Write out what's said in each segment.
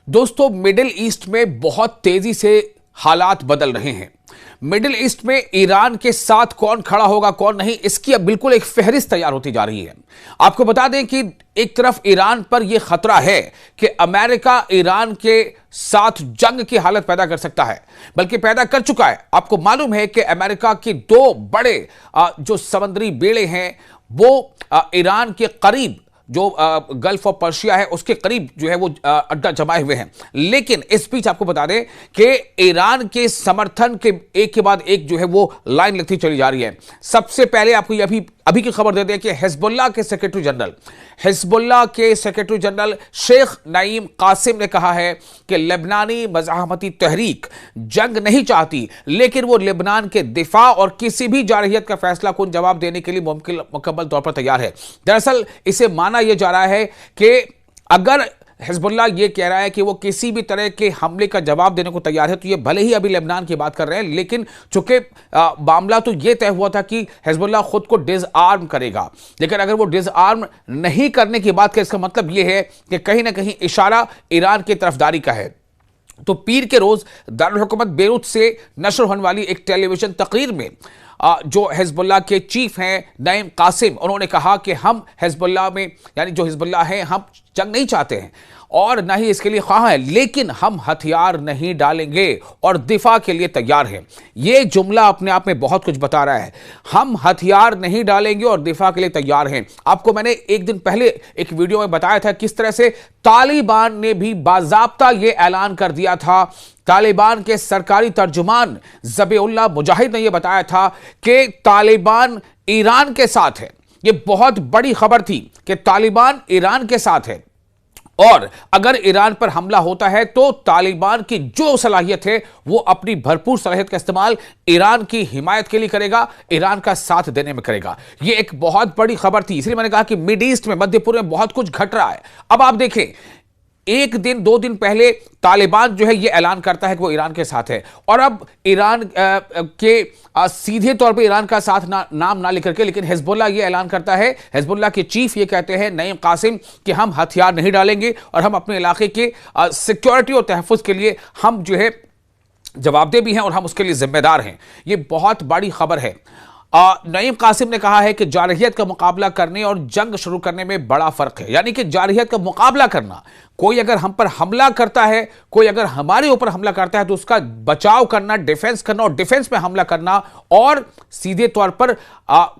दोस्तों, middle east में बहुत तेजी से हालात बदल रहे हैं। मिडिल ईस्ट में ईरान के साथ कौन खड़ा होगा कौन नहीं, इसकी अब बिल्कुल एक फहरिस्त तैयार होती जा रही है। आपको बता दें कि एक तरफ ईरान पर यह खतरा है कि अमेरिका ईरान के साथ जंग की हालत पैदा कर सकता है, बल्कि पैदा कर चुका है। आपको मालूम है कि अमेरिका के दो बड़े जो समुद्री बेड़े हैं वो ईरान के करीब, जो गल्फ ऑफ पर्शिया है उसके करीब जो है वो अड्डा जमाए हुए हैं। लेकिन इस बीच आपको बता दें कि ईरान के समर्थन के एक के बाद एक जो है वो लाइन लगती चली जा रही है। सबसे पहले आपको ये अभी की खबर दे दें कि हिजबुल्लाह के सेक्रेटरी जनरल शेख नईम कासिम ने कहा है कि लेबनानी मज़ाहमती तहरीक जंग नहीं चाहती, लेकिन वो लेबनान के दिफा और किसी भी जारहियत का फैसला कुन जवाब देने के लिए मुकम्मल तौर पर तैयार है। दरअसल इसे माना यह जा रहा है कि अगर हिजबुल्लाह ये कह रहा है कि वो किसी भी तरह के हमले का जवाब देने को तैयार है, तो ये भले ही अभी लेबनान की बात कर रहे हैं, लेकिन चूंकि मामला तो ये तय हुआ था कि हिजबुल्लाह खुद को डिसआर्म करेगा, लेकिन अगर वो डिसआर्म नहीं करने की बात करे, इसका मतलब ये है कि कहीं ना कहीं इशारा ईरान की तरफदारी का है। तो पीर के रोज दारुल हुकूमत बेरूत से नशर होने वाली एक टेलीविजन तकरीर में जो हिजबुल्लाह के चीफ हैं नईम कासिम, उन्होंने कहा कि हम हिजबुल्लाह में, यानी जो हिजबुल्लाह है, हम जंग नहीं चाहते हैं और ना ही इसके लिए ख्वाह है, लेकिन हम हथियार नहीं डालेंगे और दिफा के लिए तैयार हैं। यह जुमला अपने आप में बहुत कुछ बता रहा है। हम हथियार नहीं डालेंगे और दिफा के लिए तैयार हैं। आपको मैंने एक दिन पहले एक वीडियो में बताया था किस तरह से तालिबान ने भी बाज़ाब्ता यह ऐलान कर दिया था। तालिबान के सरकारी तर्जुमान ज़बीहुल्लाह मुजाहिद ने यह बताया था कि तालिबान ईरान के साथ है। यह बहुत बड़ी खबर थी कि तालिबान ईरान के साथ है और अगर ईरान पर हमला होता है तो तालिबान की जो सलाहियत है वो अपनी भरपूर सलाहियत का इस्तेमाल ईरान की हिमायत के लिए करेगा, ईरान का साथ देने में करेगा। ये एक बहुत बड़ी खबर थी, इसलिए मैंने कहा कि मिड ईस्ट में, मध्य पूर्व में बहुत कुछ घट रहा है। अब आप देखें, एक दिन दो दिन पहले तालिबान जो है ये ऐलान करता है कि वो ईरान के साथ है, और अब ईरान के सीधे तौर पे ईरान का साथ नाम ना लेकर के, लेकिन हिजबुल्लाह ये ऐलान करता है, हिजबुल्लाह के चीफ ये कहते हैं नईम कासिम कि हम हथियार नहीं डालेंगे और हम अपने इलाके के सिक्योरिटी और तहफ़्फ़ुज़ के लिए हम जो है जवाबदेह भी हैं और हम उसके लिए जिम्मेदार हैं। ये बहुत बड़ी खबर है। नईम कासिम ने कहा है कि जारहियत का मुकाबला करने और जंग शुरू करने में बड़ा फर्क है। यानी कि जारहियत का मुकाबला करना, कोई अगर हम पर हमला करता है, कोई अगर हमारे ऊपर हमला करता है तो उसका बचाव करना, डिफेंस करना, और डिफेंस में हमला करना, और सीधे तौर पर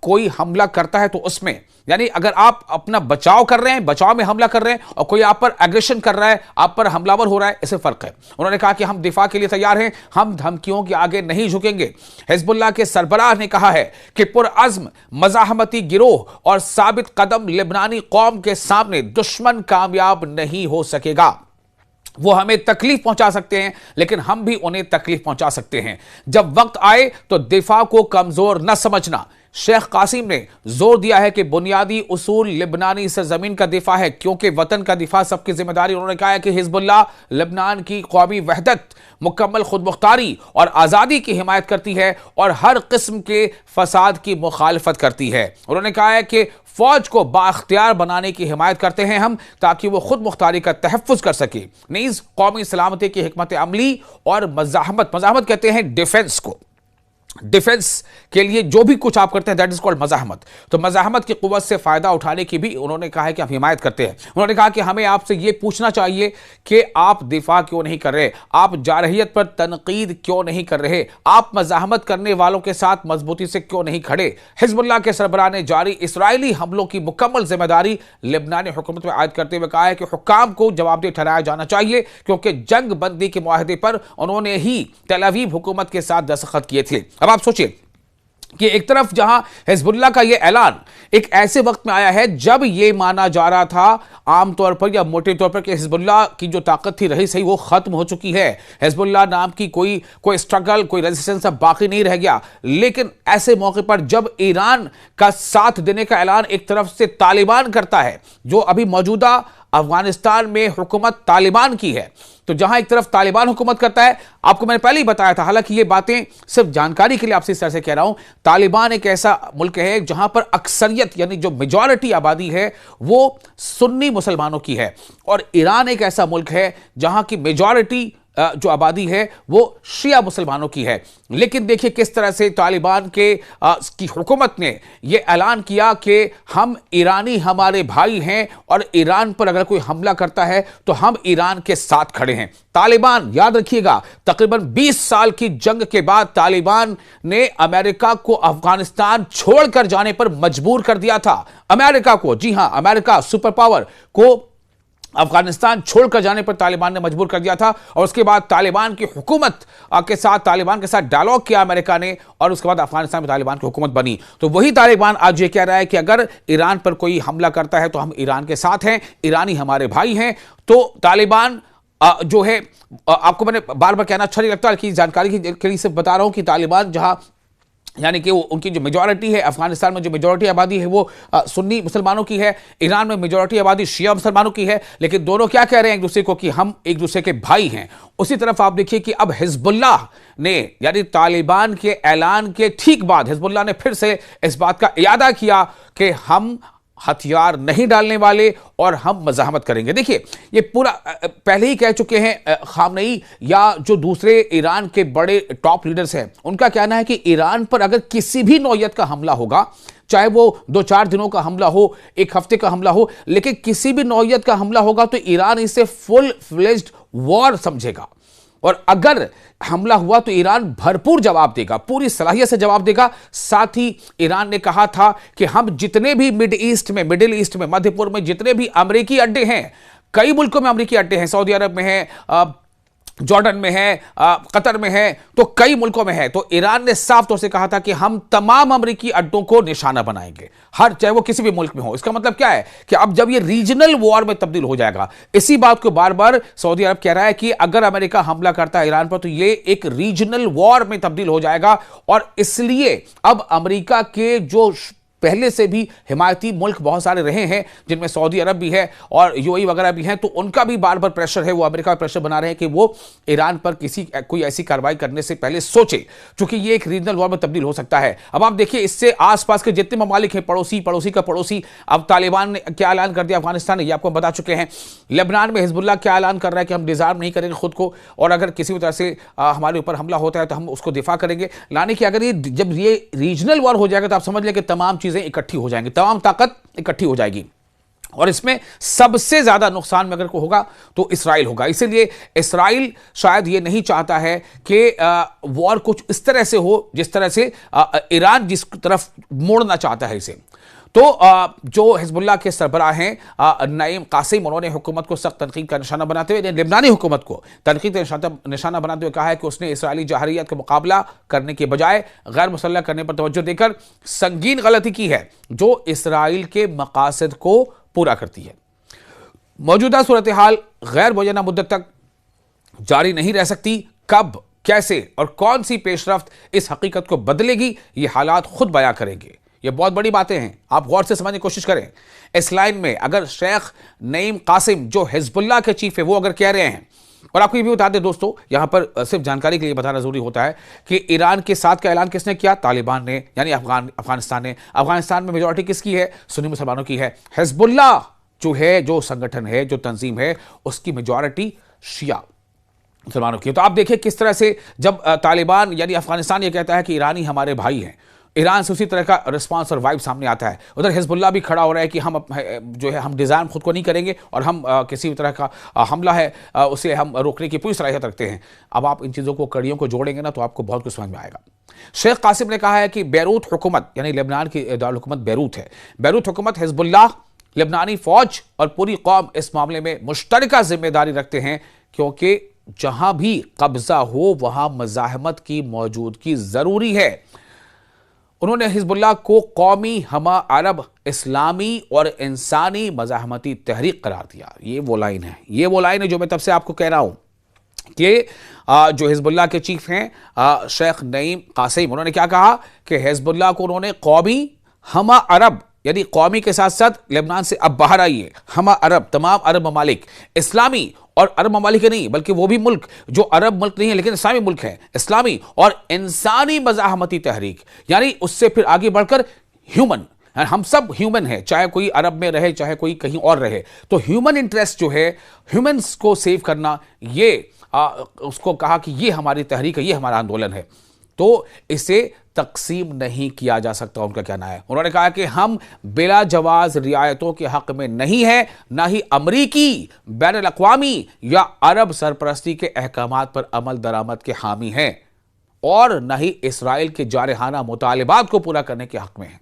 कोई हमला करता है तो उसमें, यानी अगर आप अपना बचाव कर रहे हैं, बचाव में हमला कर रहे हैं, और कोई आप पर एग्रेशन कर रहा है, आप पर हमलावर हो रहा है, इससे फर्क है। उन्होंने कहा कि हम दिफा के लिए तैयार हैं, हम धमकियों के आगे नहीं झुकेंगे। हिजबुल्लाह के सरबराह ने कहा है कि पुरअज़्म मज़ाहमती गिरोह और साबित कदम लेबनानी कौम के सामने दुश्मन कामयाब नहीं हो सकेगा। वो हमें तकलीफ पहुंचा सकते हैं, लेकिन हम भी उन्हें तकलीफ पहुंचा सकते हैं। जब वक्त आए तो दिफा को कमजोर न समझना। शेख कासिम ने जोर दिया है कि बुनियादी उसूल लेबनानी सरजमीन का दिफा है, क्योंकि वतन का दिफा सबकी जिम्मेदारी। उन्होंने कहा है कि हिजबुल्लाह लेबनान की कौमी वहदत, मुकम्मल खुद मुख्तारी और आज़ादी की हिमायत करती है और हर किस्म के फसाद की मुखालफत करती है। उन्होंने कहा है कि फौज को बाख्तियार बनाने की हिमायत करते हैं हम, ताकि वो खुद मुख्तारी का तहफ़्फ़ुज़ कर सके। नीज़ कौमी सलामती की हिकमत अमली और मज़ाहमत कहते हैं डिफेंस को, डिफेंस के लिए जो भी कुछ आप करते हैं दैट इज कॉल्ड मज़ाहमत। तो मज़ाहमत की कुव्वत से फायदा उठाने की भी उन्होंने कहा है कि हम हिमायत करते हैं। उन्होंने कहा कि हमें आपसे यह पूछना चाहिए कि आप दिफा क्यों नहीं कर रहे, आप जारहियत पर तनकीद क्यों नहीं कर रहे, आप मज़ाहमत करने वालों के साथ मजबूती से क्यों नहीं खड़े। हिजबुल्लाह के सरबराह ने जारी इसराइली हमलों की मुकम्मल जिम्मेदारी लेबनानी हुकूमत में आयद करते हुए कहा है कि हुक्काम को जवाबदेह ठहराया जाना चाहिए, क्योंकि जंग बंदी के मुआहदे पर उन्होंने ही तेल अवीव हुकूमत के साथ दस्तखत किए थे। अब आप सोचिए कि एक तरफ जहां हिजबुल्लाह का यह ऐलान एक ऐसे वक्त में आया है जब यह माना जा रहा था आमतौर पर या मोटे तौर पर कि हिजबुल्लाह की जो ताकत थी रही सही वो खत्म हो चुकी है, हिजबुल्लाह नाम की कोई स्ट्रगल, कोई रेजिस्टेंस अब बाकी नहीं रह गया। लेकिन ऐसे मौके पर जब ईरान का साथ देने का ऐलान एक तरफ से तालिबान करता है, जो अभी मौजूदा अफगानिस्तान में हुकूमत तालिबान की है। तो जहां एक तरफ तालिबान हुकूमत करता है, आपको मैंने पहले ही बताया था, हालांकि ये बातें सिर्फ जानकारी के लिए आपसे इस तरह से कह रहा हूं, तालिबान एक ऐसा मुल्क है जहां पर अक्सरियत यानी जो मेजॉरिटी आबादी है वो सुन्नी मुसलमानों की है, और ईरान एक ऐसा मुल्क है जहां की मेजॉरिटी जो आबादी है वो शिया मुसलमानों की है। लेकिन देखिए किस तरह से तालिबान की हुकूमत ने यह ऐलान किया कि हम ईरानी हमारे भाई हैं और ईरान पर अगर कोई हमला करता है तो हम ईरान के साथ खड़े हैं। तालिबान, याद रखिएगा, तकरीबन 20 साल की जंग के बाद तालिबान ने अमेरिका को अफगानिस्तान छोड़कर जाने पर मजबूर कर दिया था। अमेरिका को, जी हां, अमेरिका सुपर पावर को अफगानिस्तान छोड़कर जाने पर तालिबान ने मजबूर कर दिया था, और उसके बाद तालिबान की हुकूमत तालिबान के साथ डायलॉग किया अमेरिका ने, और उसके बाद अफगानिस्तान में तालिबान की हुकूमत बनी। तो वही तालिबान आज ये कह रहा है कि अगर ईरान पर कोई हमला करता है तो हम ईरान के साथ हैं, ईरानी हमारे भाई हैं। तो तालिबान जो है, आपको मैंने बार बार कहना अच्छा नहीं लगता कि जानकारी के लिए सिर्फ बता रहा हूं कि तालिबान जहां यानी कि वो उनकी जो मेजॉरिटी है, अफगानिस्तान में जो मेजॉरिटी आबादी है वो सुन्नी मुसलमानों की है, ईरान में मेजॉरिटी आबादी शिया मुसलमानों की है, लेकिन दोनों क्या कह रहे हैं एक दूसरे को कि हम एक दूसरे के भाई हैं। उसी तरफ आप देखिए कि अब हिजबुल्लाह ने, यानी तालिबान के ऐलान के ठीक बाद हिजबुल्लाह ने फिर से इस बात का इरादा किया कि हम हथियार नहीं डालने वाले और हम मज़ाहमत करेंगे। देखिए ये पूरा पहले ही कह चुके हैं खामनेई या जो दूसरे ईरान के बड़े टॉप लीडर्स हैं, उनका कहना है कि ईरान पर अगर किसी भी नौयत का हमला होगा, चाहे वो 2-4 दिनों का हमला हो, 1 हफ्ते का हमला हो, लेकिन किसी भी नौयत का हमला होगा तो ईरान इसे फुल फ्लेज्ड वॉर समझेगा, और अगर हमला हुआ तो ईरान भरपूर जवाब देगा, पूरी सलाहियत से जवाब देगा। साथ ही ईरान ने कहा था कि हम जितने भी मिडिल ईस्ट में, मध्य पूर्व में जितने भी अमेरिकी अड्डे हैं, कई मुल्कों में अमेरिकी अड्डे हैं, सऊदी अरब में है, जॉर्डन में है, कतर में है, तो कई मुल्कों में है। तो ईरान ने साफ तौर से कहा था कि हम तमाम अमेरिकी अड्डों को निशाना बनाएंगे, हर चाहे वो किसी भी मुल्क में हो। इसका मतलब क्या है कि अब जब ये रीजनल वॉर में तब्दील हो जाएगा, इसी बात को बार बार सऊदी अरब कह रहा है कि अगर अमेरिका हमला करता है ईरान पर तो ये एक रीजनल वॉर में तब्दील हो जाएगा, और इसलिए अब अमेरिका के जो पहले से भी हिमायती मुल्क बहुत सारे रहे हैं, जिनमें सऊदी अरब भी है और यूएई वगैरह भी हैं, तो उनका भी बार बार प्रेशर है, वो अमेरिका पर प्रेशर बना रहे हैं कि वो ईरान पर कोई ऐसी कार्रवाई करने से पहले सोचे, क्योंकि ये एक रीजनल वॉर में तब्दील हो सकता है। अब आप देखिए इससे आसपास के जितने ममालिक हैं, पड़ोसी का पड़ोसी, अब तालिबान ने क्या ऐलान कर दिया अफगानिस्तान ने, ये आपको बता चुके हैं। लेबनान में हिजबुल्लाह क्या ऐलान कर रहा है कि हम डिजार्म नहीं करेंगे खुद को, और अगर किसी भी तरह से हमारे ऊपर हमला होता है तो हम उसको दिफा करेंगे। लाने की अगर जब ये रीजनल वॉर हो जाएगा तो आप समझ लें कि तमाम चीजें इकट्ठी हो जाएंगी, तमाम ताकत इकट्ठी हो जाएगी, और इसमें सबसे ज्यादा नुकसान में अगर को होगा तो इसराइल होगा। इसीलिए इसराइल शायद ये नहीं चाहता है कि वॉर कुछ इस तरह से हो जिस तरह से ईरान जिस तरफ मोड़ना चाहता है इसे। तो जो हिजबुल्लाह के सरबराह हैं नईम कासिम, उन्होंने हुकूमत को सख्त तनकीद का निशाना बनाते हुए, लेबनानी हुकूमत को तनकीद का निशाना बनाते हुए कहा है कि उसने इसराइली जहरियत का मुकाबला करने के बजाय गैर मुसल्लह करने पर तवज्जो देकर संगीन गलती की है जो इसराइल के मकासद को पूरा करती है। मौजूदा सूरत हाल गैर मुअय्यना मुद्दत तक जारी नहीं रह सकती। कब, कैसे और कौन सी पेशरफ्त इस हकीकत को बदलेगी, ये हालात खुद बयां करेंगे। ये बहुत बड़ी बातें हैं, आप गौर से समझने की कोशिश करें। इस लाइन में अगर शेख नईम कासिम जो हिजबुल्लाह के चीफ है वो अगर कह रहे हैं, और आपको ये भी बता दें दोस्तों, यहां पर सिर्फ जानकारी के लिए बताना जरूरी होता है कि ईरान के साथ का ऐलान किसने किया? तालिबान ने, यानी अफगानिस्तान ने। अफगानिस्तान में मेजॉरिटी किसकी है? सुन्नी मुसलमानों की है। हिजबुल्लाह जो है, जो संगठन है, जो तंजीम है, उसकी मेजॉरिटी शिया मुसलमानों की है। तो आप देखिए किस तरह से जब तालिबान यानी अफगानिस्तान ये कहता है कि ईरानी हमारे भाई हैं, ईरान से उसी तरह का रिस्पांस और वाइब सामने आता है। उधर हिजबुल्लाह भी खड़ा हो रहा है कि हम जो है हम डिज़ाइन खुद को नहीं करेंगे, और हम किसी भी तरह का हमला है उसे हम रोकने की पूरी सलाहियत रखते हैं। अब आप इन चीज़ों को, कड़ियों को जोड़ेंगे ना तो आपको बहुत कुछ समझ में आएगा। शेख कासिम ने कहा है कि बैरूत हुकूमत, यानी लेबनान की दारुल हुकूमत बैरूत है, बैरूत हुकूमत हिजबुल्लाह, लेबनानी फौज और पूरी कौम इस मामले में मुश्तरका जिम्मेदारी रखते हैं, क्योंकि जहां भी कब्जा हो वहां मज़ाहमत की मौजूदगी जरूरी है। उन्होंने हिजबुल्लाह को कौमी, हमा अरब, इस्लामी और इंसानी मज़ाहमती तहरीक करार दिया। ये वो लाइन है जो मैं तब से आपको कह रहा हूं कि जो हिजबुल्लाह के चीफ हैं शेख नईम कासिम, उन्होंने क्या कहा कि हिजबुल्लाह को उन्होंने कौमी, हमा अरब यानी कौमी के साथ साथ लेबनान से अब बाहर आइए। हम अरब, तमाम अरब ममालिक, इस्लामी और अरब ममालिक नहीं बल्कि वो भी मुल्क जो अरब मुल्क नहीं है लेकिन इस्लामी मुल्क है, इस्लामी और इंसानी मज़ाहमती तहरीक, यानी उससे फिर आगे बढ़कर ह्यूमन, हम सब ह्यूमन है, चाहे कोई अरब में रहे चाहे कोई कहीं और रहे, तो ह्यूमन इंटरेस्ट जो है, ह्यूमंस को सेव करना, ये उसको कहा कि ये हमारी तहरीक है, ये हमारा आंदोलन है, तो इसे तकसीम नहीं किया जा सकता। उनका कहना है, उन्होंने कहा कि हम बिला जवाज रियायतों के हक में नहीं है, ना ही अमरीकी, बैनुल अक़वामी या अरब सरपरस्ती के अहकामात पर अमल दरामद के हामी हैं, और न ही इसराइल के जारहाना मुतालिबात को पूरा करने के हक में हैं।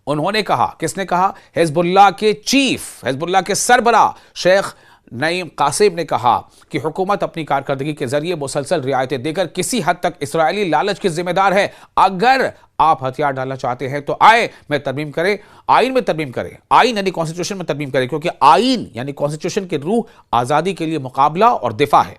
उन्होंने कहा, किसने कहा? हिज़्बुल्लाह के चीफ, हिज़्बुल्लाह के सरबराह शेख नईम कासिम ने कहा कि हुकूमत अपनी कारकर्दगी के जरिए मुसलसल रियायतें देकर किसी हद तक इसराइली लालच की जिम्मेदार है। अगर आप हथियार डालना चाहते हैं तो आए में तरमीम करें, आइन में तरमीम करें, आइन यानी कॉन्स्टिट्यूशन में तरमीम करें, क्योंकि आइन यानी कॉन्स्टिट्यूशन की रूह आज़ादी के लिए मुकाबला और दिफा है।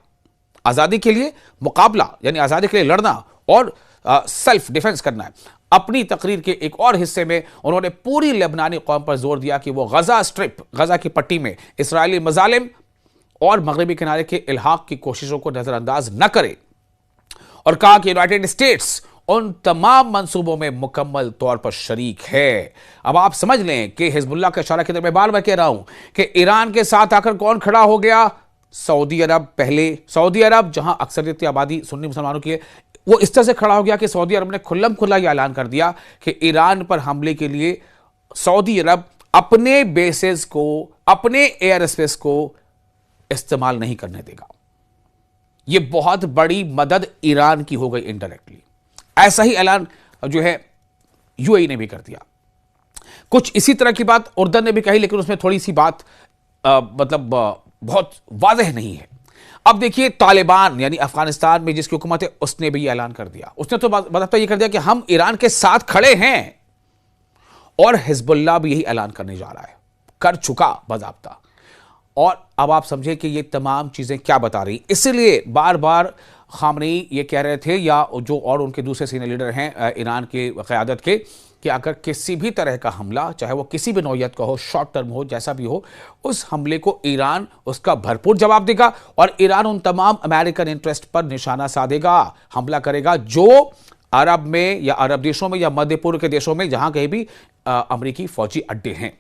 आज़ादी के लिए मुकाबला यानी आज़ादी के लिए लड़ना और सेल्फ डिफेंस करना है। अपनी तकरीर के एक और हिस्से में उन्होंने पूरी लेबनानी कौम पर जोर दिया कि वो गजा स्ट्रिप, गजा की पट्टी में इसराइली मजालिम और मगरबी किनारे के इल्हाक की कोशिशों को नजरअंदाज न करे, और कहा कि यूनाइटेड स्टेट्स उन तमाम मंसूबों में मुकम्मल तौर पर शरीक है। अब आप समझ लें कि हिजबुल्लाह का इशारा के अंदर मैं बार बार कह रहा हूं कि ईरान के साथ आकर कौन खड़ा हो गया? सऊदी अरब। पहले सऊदी अरब, जहां अक्सरियती आबादी सुन्नी मुसलमानों की है, वो इस तरह से खड़ा हो गया कि सऊदी अरब ने खुल्लम खुल्ला यह ऐलान कर दिया कि ईरान पर हमले के लिए सऊदी अरब अपने बेसेस को, अपने एयर स्पेस को इस्तेमाल नहीं करने देगा। यह बहुत बड़ी मदद ईरान की हो गई इनडायरेक्टली। ऐसा ही ऐलान जो है यूएई ने भी कर दिया। कुछ इसी तरह की बात उर्दन ने भी कही, लेकिन उसमें थोड़ी सी बात बहुत वाज़ेह नहीं है। अब देखिए, तालिबान यानी अफगानिस्तान में जिसकी हुकूमत है, उसने भी यह ऐलान कर दिया। उसने तो बाकायदा यह कर दिया कि हम ईरान के साथ खड़े हैं, और हिजबुल्लाह भी यही ऐलान करने जा रहा है, कर चुका बाज़ाब्ता। और अब आप समझे कि ये तमाम चीजें क्या बता रही। इसलिए बार बार खामनेई ये कह रहे थे, या जो और उनके दूसरे सीनियर लीडर हैं ईरान की क़यादत के, कि अगर किसी भी तरह का हमला, चाहे वो किसी भी नौयत का हो, शॉर्ट टर्म हो, जैसा भी हो, उस हमले को ईरान उसका भरपूर जवाब देगा, और ईरान उन तमाम अमेरिकन इंटरेस्ट पर निशाना साधेगा, हमला करेगा जो अरब में या अरब देशों में या मध्य पूर्व के देशों में जहां कहीं भी अमरीकी फौजी अड्डे हैं।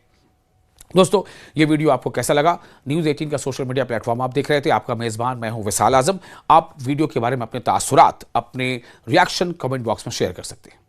दोस्तों, ये वीडियो आपको कैसा लगा? न्यूज़ 18 का सोशल मीडिया प्लेटफॉर्म आप देख रहे थे। आपका मेज़बान मैं हूं विशाल आजम। आप वीडियो के बारे में अपने तासुरात, अपने रिएक्शन कमेंट बॉक्स में शेयर कर सकते हैं।